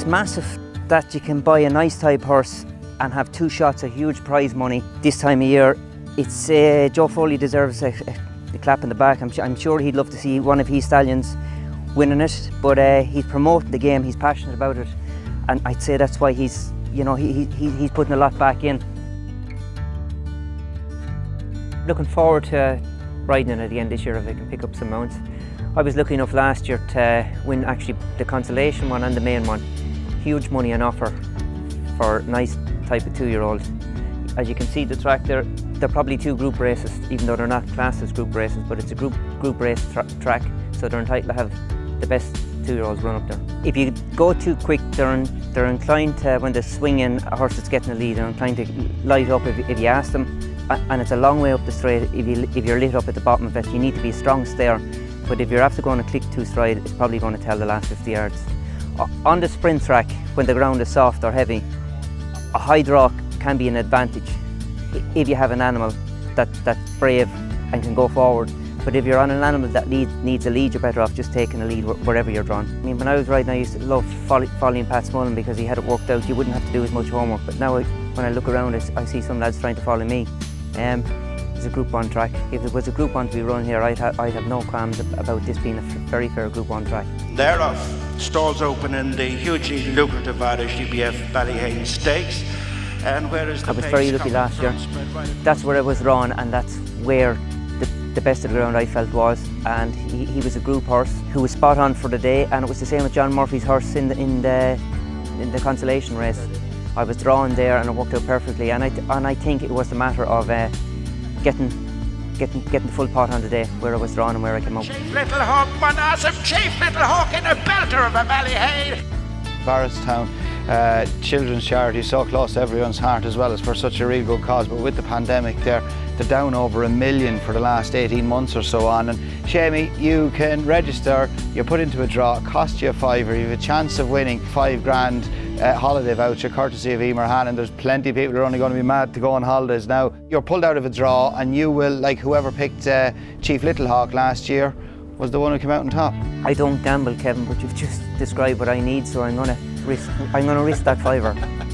It's massive that you can buy a nice type horse and have 2 shots of huge prize money this time of year. It's Joe Foley deserves a clap in the back. I'm sure he'd love to see one of his stallions winning it, but he's promoting the game, he's passionate about it, and I'd say that's why he's putting a lot back in. Looking forward to riding it again this year if I can pick up some mounts. I was lucky enough last year to win actually the consolation one and the main one. Huge money on offer for a nice type of 2-year-old. As you can see the track there, they're probably 2 group races, even though they're not classed as group races, but it's a group race track, so they're entitled to have the best 2-year-olds run up there. If you go too quick, they're inclined to, when they're swinging a horse that's getting a lead, they're inclined to light up if you ask them, and it's a long way up the straight. If you're lit up at the bottom of it, you need to be a strong stayer, but if you're after going to click 2 stride, it's probably going to tell the last 50 yards. On the sprint track, when the ground is soft or heavy, a high draw can be an advantage if you have an animal that's brave and can go forward. But if you're on an animal that needs a lead, you're better off just taking a lead wherever you're drawn. I mean, when I was riding, I used to love following Pat Smullen because he had it worked out. You wouldn't have to do as much homework. But now when I look around, I see some lads trying to follow me. It's a Group 1 track. If it was a Group 1 to be run here, I'd have no qualms about this being a very fair Group 1 track. They're off. Stalls open in the hugely lucrative Irish EBF Ballyhane Stakes. And where is the I was very lucky last year. That's where I was drawn, and that's where the best of the ground I felt was. And he was a group horse who was spot on for the day, and it was the same with John Murphy's horse in the consolation race. I was drawn there and it worked out perfectly, and I think it was a matter of getting the full pot on the day where I was drawn and where I came out. Chief Little Hawk, one awesome Chief Little Hawk in a belter of a Ballyhane. Barristown children's charity, so close to everyone's heart as well as for such a real good cause, but with the pandemic they're down over $1 million for the last 18 months or so on. And Seamie, you can register, you're put into a draw, it costs you a £5, you have a chance of winning £5 holiday voucher courtesy of Emer Hannon. There's plenty of people who are only going to be mad to go on holidays now. You're pulled out of a draw and you will, like whoever picked Chief Little Hawk last year, was the one who came out on top. I don't gamble, Kevin, but you've just described what I need, so I'm going to risk that £5.